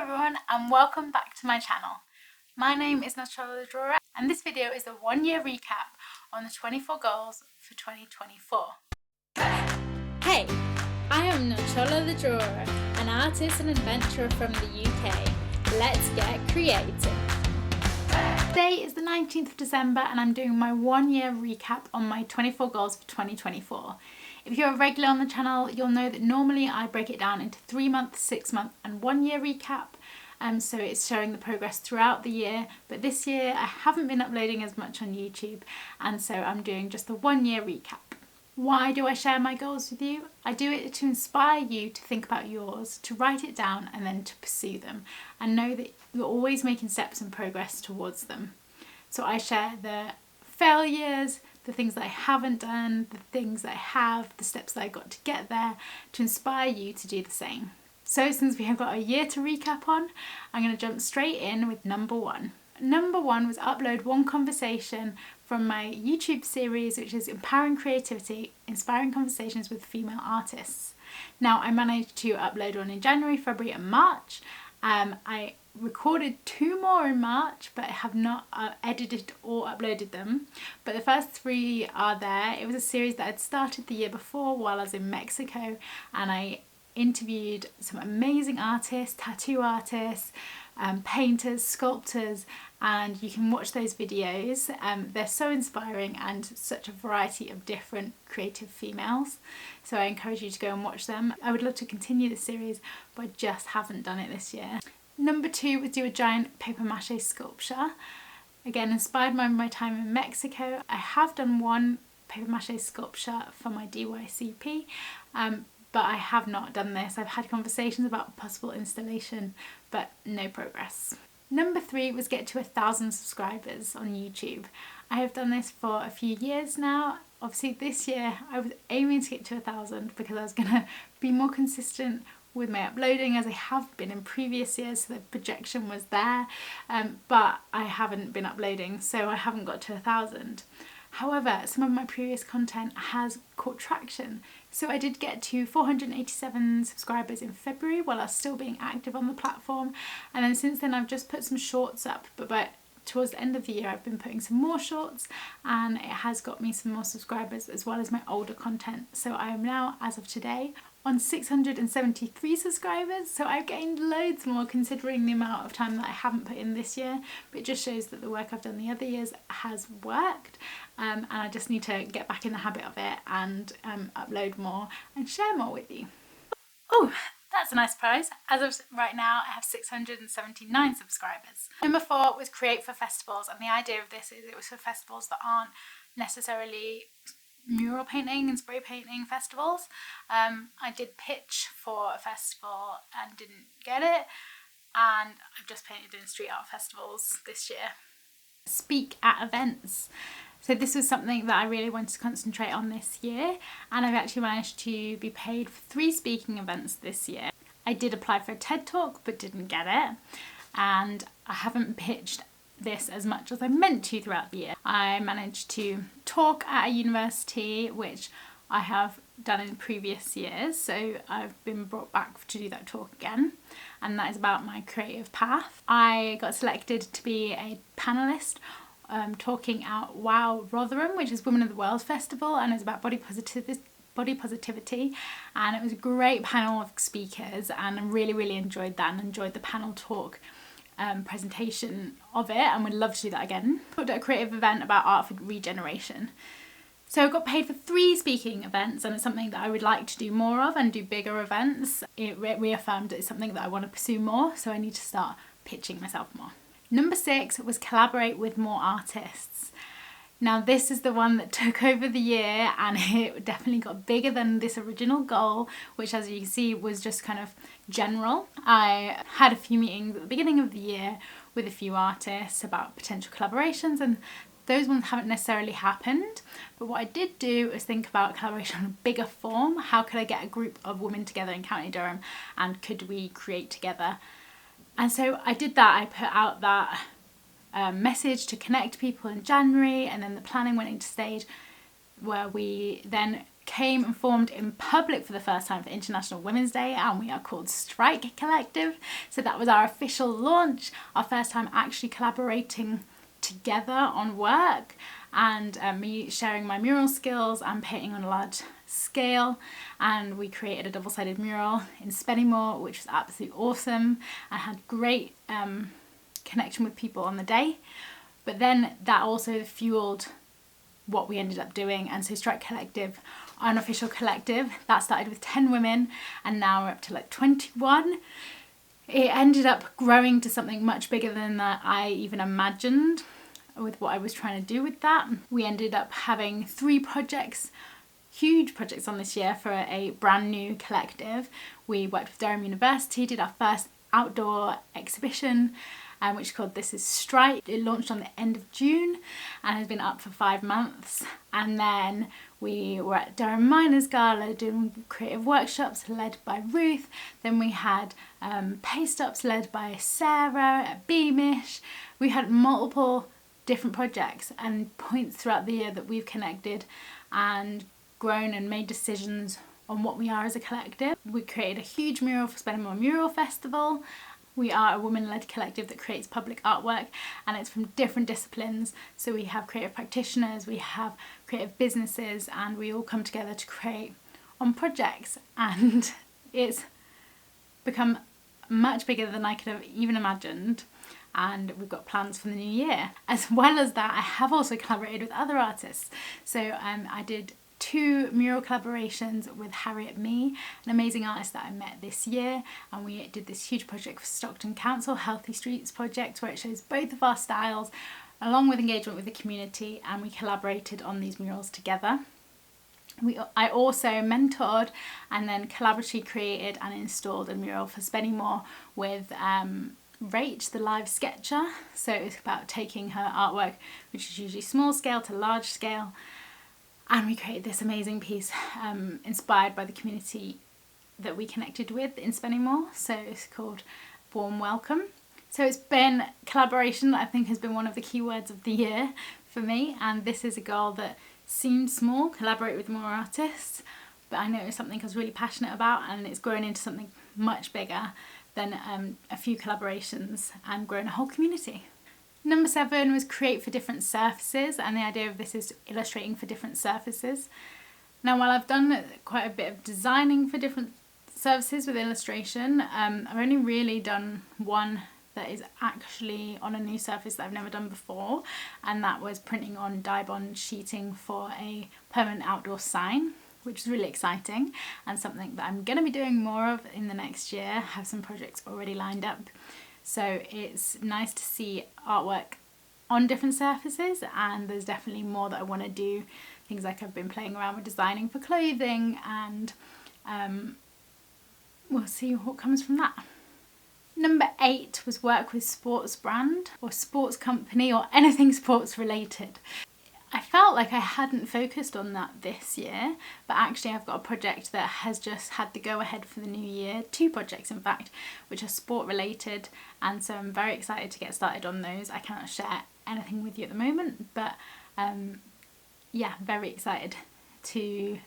everyone and welcome back to my channel. My name is Nachola the Drawer and this video is a 1 year recap on the 24 goals for 2024. Hey, I am Nachola the Drawer, an artist and adventurer from the UK. Let's get creative. Today is the 19th of December and I'm doing my 1 year recap on my 24 goals for 2024. If you're a regular on the channel, you'll know that normally I break it down into 3 month, 6 month and 1 year recap. So it's showing the progress throughout the year, but this year I haven't been uploading as much on YouTube, and so I'm doing just the 1 year recap. Why do I share my goals with you? I do it to inspire you to think about yours, to write it down and then to pursue them, and know that you're always making steps and progress towards them. So I share the failures, the things that I haven't done, the things that I have, the steps that I got to get there, to inspire you to do the same. So since we have got a year to recap on, I'm going to jump straight in with number one. Number one was upload one conversation from my YouTube series, which is Empowering Creativity, Inspiring Conversations with Female Artists. Now I managed to upload one in January, February and March. I recorded 2 more in March, but I have not edited or uploaded them. But the first 3 are there. It was a series that I'd started the year before while I was in Mexico, and I interviewed some amazing artists, tattoo artists, painters, sculptors, and you can watch those videos. They're so inspiring and such a variety of different creative females, so I encourage you to go and watch them. I would love to continue the series, but I just haven't done it this year. Number 2 was do a giant paper mache sculpture. Again, inspired by my time in Mexico. I have done one paper mache sculpture for my DYCP, but I have not done this. I've had conversations about possible installation, but no progress. Number 3 was get to 1,000 subscribers on YouTube. I have done this for a few years now. Obviously this year I was aiming to get to 1,000 because I was going to be more consistent with my uploading as I have been in previous years, so the projection was there, but I haven't been uploading, so I haven't got to 1,000. However, some of my previous content has caught traction. So I did get to 487 subscribers in February while I was still being active on the platform. And then since then I've just put some shorts up, but towards the end of the year I've been putting some more shorts, and it has got me some more subscribers as well as my older content. So I am now, as of today, on 673 subscribers, so I've gained loads more considering the amount of time that I haven't put in this year, but it just shows that the work I've done the other years has worked, and I just need to get back in the habit of it and upload more and share more with you. Oh, that's a nice prize. As of right now I have 679 subscribers. Number 4 was create for festivals, and the idea of this is it was for festivals that aren't necessarily mural painting and spray painting festivals. I did pitch for a festival and didn't get it, and I've just painted in street art festivals this year. Speak at events. So this was something that I really wanted to concentrate on this year, and I've actually managed to be paid for 3 speaking events this year. I did apply for a TED Talk but didn't get it, and I haven't pitched this as much as I meant to throughout the year. I managed to talk at a university, which I have done in previous years, so I've been brought back to do that talk again, and that is about my creative path. I got selected to be a panellist talking at WOW Rotherham, which is Women of the World Festival, and it's about body positivity, and it was a great panel of speakers, and I really enjoyed that and enjoyed the panel talk presentation of it, and would love to do that again. I talked at a creative event about art for regeneration. So I got paid for 3 speaking events, and it's something that I would like to do more of and do bigger events. It reaffirmed that it's something that I want to pursue more, so I need to start pitching myself more. Number 6 was collaborate with more artists. Now this is the one that took over the year, and it definitely got bigger than this original goal, which as you can see was just kind of general. I had a few meetings at the beginning of the year with a few artists about potential collaborations, and those ones haven't necessarily happened. But what I did do is think about collaboration on a bigger form. How could I get a group of women together in County Durham, and could we create together? And so I did that. I put out that message to connect people in January, and then the planning went into stage where we then came and formed in public for the first time for International Women's Day, and we are called Strike Collective. So that was our official launch, our first time actually collaborating together on work, and me sharing my mural skills and painting on a large scale. And we created a double-sided mural in Spennymoor, which was absolutely awesome. I had great connection with people on the day, but then that also fueled what we ended up doing. And so Strike Collective, our unofficial collective, that started with 10 women and now we're up to like 21. It ended up growing to something much bigger than that I even imagined with what I was trying to do with that. We ended up having 3 projects, huge projects on this year for a brand new collective. We worked with Durham University, did our first outdoor exhibition, which is called This Is Strike. It launched on the end of June and has been up for 5 months. And then we were at Durham Miners Gala doing creative workshops led by Ruth. Then we had paste ups led by Sarah at Beamish. We had multiple different projects and points throughout the year that we've connected and grown and made decisions on what we are as a collective. We created a huge mural for Spennymoor Mural Festival. We are a women-led collective that creates public artwork, and it's from different disciplines. So we have creative practitioners, we have creative businesses, and we all come together to create on projects. And it's become much bigger than I could have even imagined. And we've got plans for the new year. As well as that, I have also collaborated with other artists. So I did 2 mural collaborations with Harriet Mee, an amazing artist that I met this year, and we did this huge project for Stockton Council, Healthy Streets project, where it shows both of our styles along with engagement with the community, and we collaborated on these murals together. I also mentored and then collaboratively created and installed a mural for Spennymoor with Rach, the live sketcher. So it's about taking her artwork, which is usually small scale, to large scale. And we created this amazing piece inspired by the community that we connected with in Spennymoor. So it's called Warm Welcome. So it's been collaboration that I think has been one of the key words of the year for me. And this is a goal that seemed small, collaborate with more artists. But I know it's something I was really passionate about, and it's grown into something much bigger than a few collaborations and grown a whole community. Number 7 was create for different surfaces, and the idea of this is illustrating for different surfaces. Now, while I've done quite a bit of designing for different surfaces with illustration, I've only really done one that is actually on a new surface that I've never done before, and that was printing on Dibond sheeting for a permanent outdoor sign, which is really exciting and something that I'm going to be doing more of in the next year. I have some projects already lined up. So it's nice to see artwork on different surfaces, and there's definitely more that I want to do. Things like I've been playing around with designing for clothing, and we'll see what comes from that. Number 8 was work with sports brand or sports company or anything sports related. I felt like I hadn't focused on that this year, but actually I've got a project that has just had the go ahead for the new year, 2 projects in fact, which are sport related, and so I'm very excited to get started on those. I cannot share anything with you at the moment, but yeah, very excited to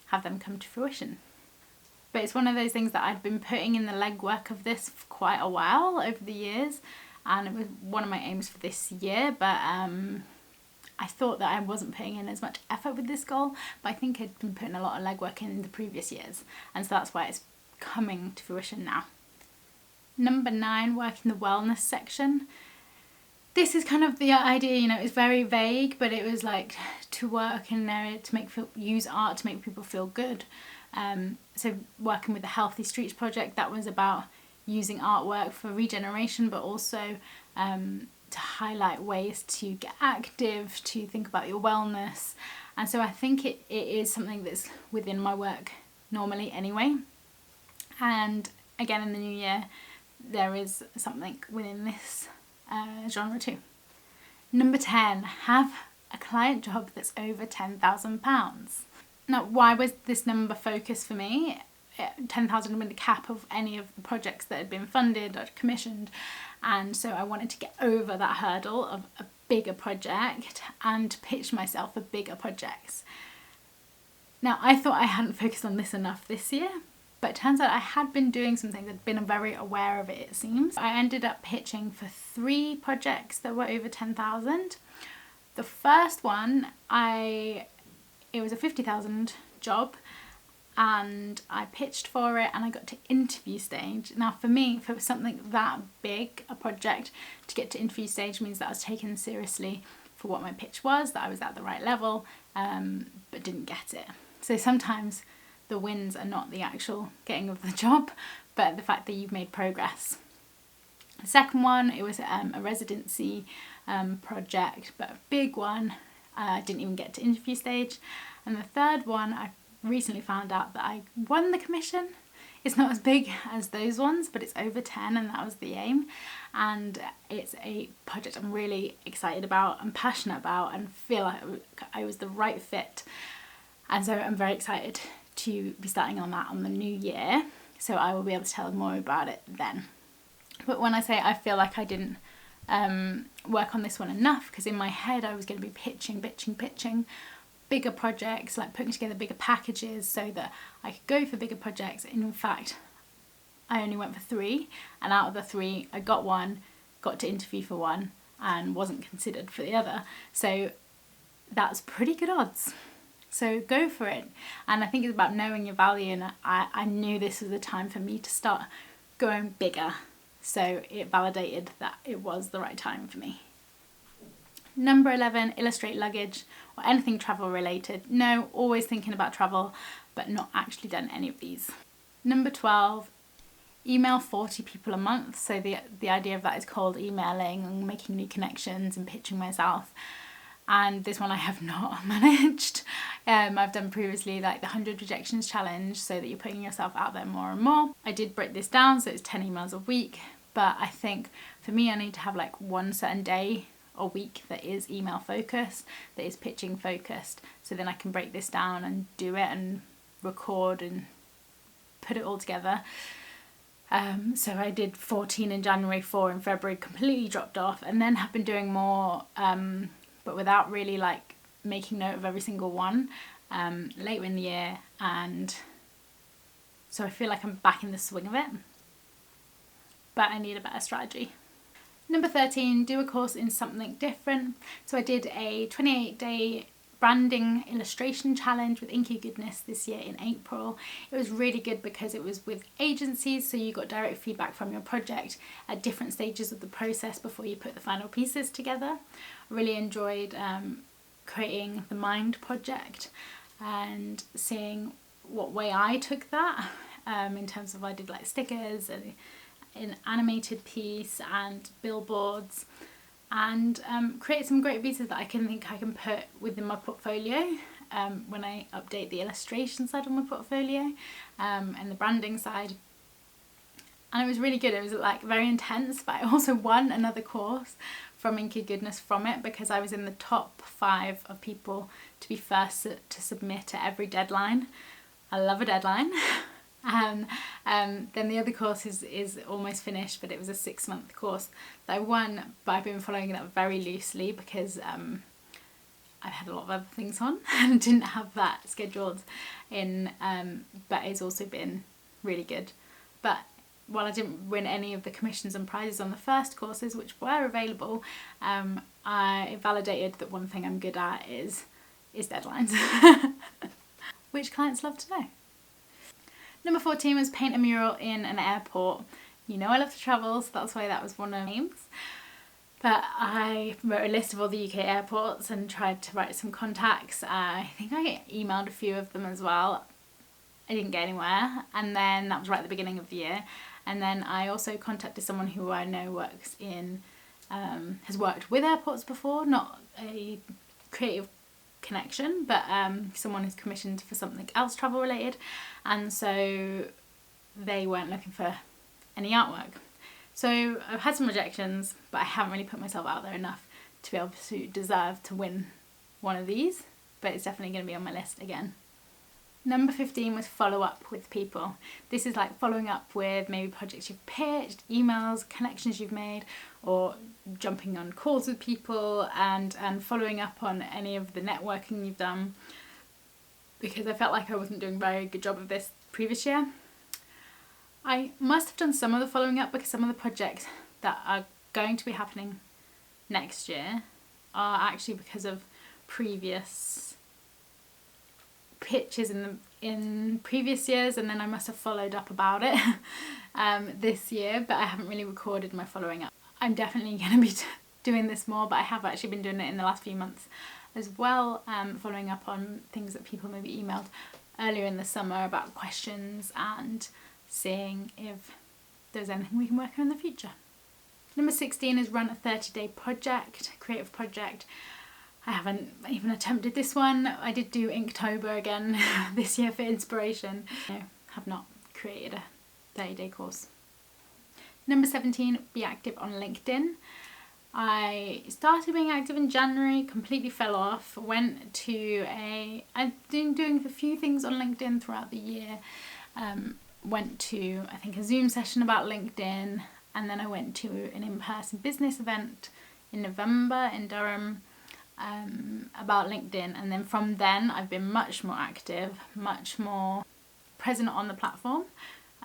have them come to fruition. But it's one of those things that I've been putting in the legwork of this for quite a while over the years, and it was one of my aims for this year, but I thought that I wasn't putting in as much effort with this goal, but I think I'd been putting a lot of legwork in the previous years, and so that's why it's coming to fruition now. Number 9, work in the wellness section. This is kind of the idea, you know, it's very vague, but it was like to work in an area to use art to make people feel good. So working with the Healthy Streets project, that was about using artwork for regeneration, but also to highlight ways to get active, to think about your wellness. And so I think it is something that's within my work normally anyway. And again, in the new year, there is something within this genre too. Number 10, have a client job that's over £10,000. Now, why was this number focused for me? 10,000 had been the cap of any of the projects that had been funded or commissioned, and so I wanted to get over that hurdle of a bigger project and pitch myself for bigger projects. Now, I thought I hadn't focused on this enough this year, but it turns out I had been doing some things, I'd been very aware of it, it seems. I ended up pitching for 3 projects that were over 10,000. The first one, it was a 50,000 job, and I pitched for it and I got to interview stage. Now for me, for something that big, a project, to get to interview stage means that I was taken seriously for what my pitch was, that I was at the right level, but didn't get it. So sometimes the wins are not the actual getting of the job, but the fact that you've made progress. The second one, it was a residency project, but a big one. I didn't even get to interview stage. And the third one, I recently found out that I won the commission. It's not as big as those ones, but it's over 10, and that was the aim. And it's a project I'm really excited about and passionate about, and feel like I was the right fit. And so I'm very excited to be starting on that on the new year. So I will be able to tell more about it then. But when I say I feel like I didn't work on this one enough, because in my head I was going to be pitching bigger projects, like putting together bigger packages so that I could go for bigger projects. And in fact, I only went for 3, and out of the 3 I got 1, got to interview for 1, and wasn't considered for the other. So that's pretty good odds. So go for it. And I think it's about knowing your value, and I knew this was the time for me to start going bigger. So it validated that it was the right time for me. Number 11, illustrate luggage or anything travel related. No, always thinking about travel, but not actually done any of these. Number 12, email 40 people a month. So the idea of that is cold emailing and making new connections and pitching myself. And this one I have not managed. I've done previously like the 100 rejections challenge, so that you're putting yourself out there more and more. I did break this down, so it's 10 emails a week, but I think for me I need to have like one certain day a week that is email focused, that is pitching focused, so then I can break this down and do it and record and put it all together. So I did 14 in January, 4 in February, completely dropped off, and then have been doing more but without really like making note of every single one later in the year, and so I feel like I'm back in the swing of it, but I need a better strategy. Number 13, do a course in something different. So I did a 28-day branding illustration challenge with Inky Goodness this year in April. It was really good because it was with agencies, so you got direct feedback from your project at different stages of the process before you put the final pieces together. I really enjoyed creating the Mind project and seeing what way I took that in terms of I did like stickers and an animated piece and billboards, and create some great pieces that I can put within my portfolio when I update the illustration side of my portfolio and the branding side. And it was really good. It was like very intense, but I also won another course from Inky Goodness from it, because I was in the top 5 of people to be first to submit at every deadline. I love a deadline. Then the other course is almost finished, but it was a 6-month course that I won, but I've been following it up very loosely because I've had a lot of other things on and didn't have that scheduled in, but it's also been really good. But while I didn't win any of the commissions and prizes on the first courses, which were available, I validated that one thing I'm good at is deadlines, which clients love to know. Number 14 was paint a mural in an airport. You know I love to travel, so that's why that was one of my aims. But I wrote a list of all the UK airports and tried to write some contacts. I think I emailed a few of them as well. I didn't get anywhere, and then that was right at the beginning of the year. And then I also contacted someone who I know works in, has worked with airports before, not a creative connection, but someone who's commissioned for something else travel related, and so they weren't looking for any artwork. So I've had some rejections, but I haven't really put myself out there enough to be able to deserve to win one of these, but it's definitely going to be on my list again. Number 15 was follow up with people. This is like following up with maybe projects you've pitched, emails, connections you've made, or jumping on calls with people and following up on any of the networking you've done. because I felt like I wasn't doing a very good job of this previous year. I must have done some of the following up because some of the projects that are going to be happening next year are actually because of previous pitches in previous years, and then I must have followed up about it this year, but I haven't really recorded my following up. I'm definitely going to be doing this more, but I have actually been doing it in the last few months as well, following up on things that people maybe emailed earlier in the summer about questions and seeing if there's anything we can work on in the future. Number 16 is run a 30-day project, creative project. I haven't even attempted this one. I did do Inktober again this year for inspiration. I have not created a 30-day course. Number 17, be active on LinkedIn. I started being active in January, completely fell off, I've been doing a few things on LinkedIn throughout the year. Went to, I think, a Zoom session about LinkedIn, and then I went to an in-person business event in November in Durham about LinkedIn, and then from then I've been much more active, much more present on the platform,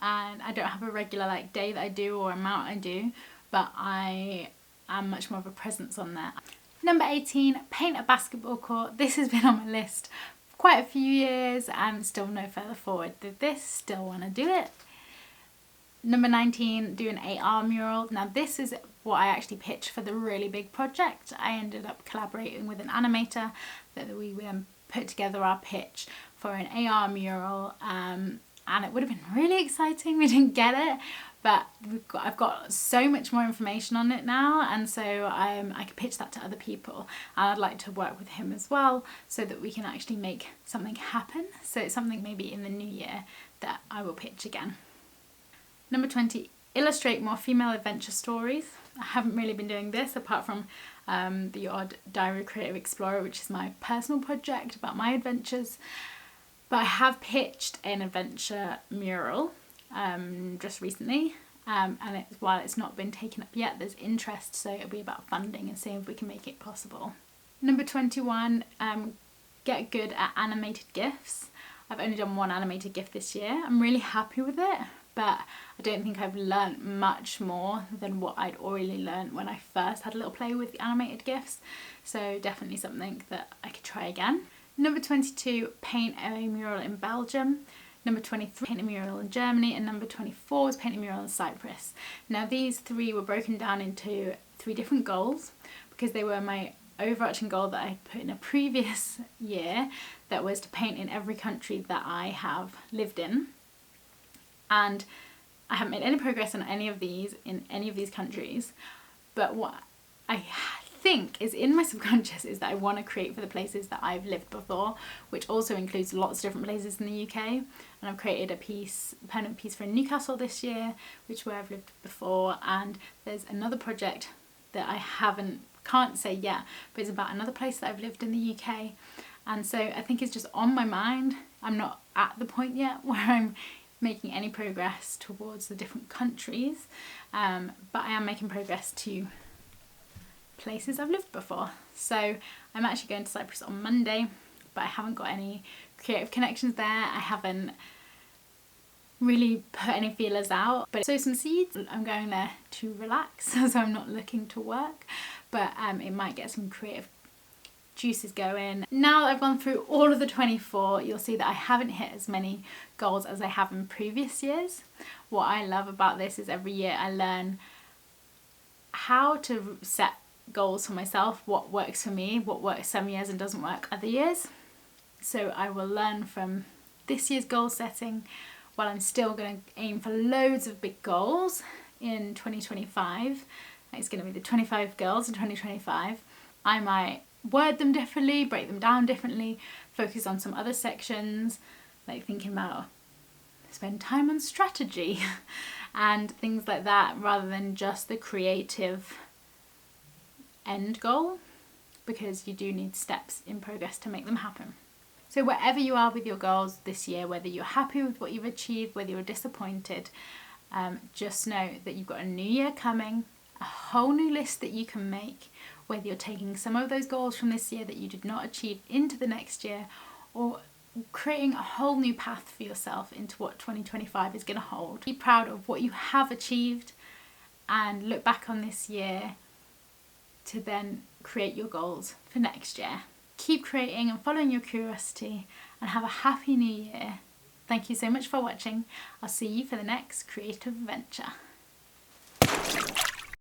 and I don't have a regular day that I do or amount I do, but I am much more of a presence on there. Number 18, paint a basketball court. This has been on my list for quite a few years and still no further forward with this, still want to do it. Number 19, do an AR mural. Now this is what I actually pitched for the really big project. I ended up collaborating with an animator that we put together our pitch for an AR mural, and it would have been really exciting. We didn't get it, but I've got so much more information on it now, and so I could pitch that to other people, and I'd like to work with him as well so that we can actually make something happen. So it's something maybe in the new year that I will pitch again. Number 20, illustrate more female adventure stories. I haven't really been doing this apart from the odd Diary of a Creative Explorer, which is my personal project about my adventures. But I have pitched an adventure mural just recently, and while it's not been taken up yet, there's interest, so it'll be about funding and seeing if we can make it possible. Number 21, get good at animated GIFs. I've only done one animated GIF this year. I'm really happy with it, but I don't think I've learnt much more than what I'd already learnt when I first had a little play with the animated GIFs, so definitely something that I could try again. Number 22, paint a mural in Belgium. Number 23, paint a mural in Germany, and number 24 was paint a mural in Cyprus. Now these three were broken down into 3 different goals because they were my overarching goal that I put in a previous year, that was to paint in every country that I have lived in. And I haven't made any progress on any of these in any of these countries, but what I think is in my subconscious is that I want to create for the places that I've lived before, which also includes lots of different places in the UK. And I've created a permanent piece for Newcastle this year, which is where I've lived before, and there's another project that I can't say yet, but it's about another place that I've lived in the UK, and so I think it's just on my mind. I'm not at the point yet where I'm making any progress towards the different countries, but I am making progress to places I've lived before. So I'm actually going to Cyprus on Monday, but I haven't got any creative connections there. I haven't really put any feelers out, but sow some seeds. I'm going there to relax, so I'm not looking to work, but it might get some creative juices going. Now that I've gone through all of the 24, you'll see that I haven't hit as many goals as I have in previous years. What I love about this is every year I learn how to set goals for myself, what works for me, what works some years and doesn't work other years. So I will learn from this year's goal setting, while I'm still going to aim for loads of big goals in 2025. It's going to be the 25 goals in 2025. I might word them differently, break them down differently, focus on some other sections, like thinking about spend time on strategy and things like that, rather than just the creative end goal, because you do need steps in progress to make them happen. So wherever you are with your goals this year, whether you're happy with what you've achieved, whether you're disappointed, just know that you've got a new year coming, a whole new list that you can make, whether you're taking some of those goals from this year that you did not achieve into the next year, or creating a whole new path for yourself into what 2025 is going to hold. Be proud of what you have achieved and look back on this year to then create your goals for next year. Keep creating and following your curiosity, and have a happy new year. Thank you so much for watching. I'll see you for the next creative adventure.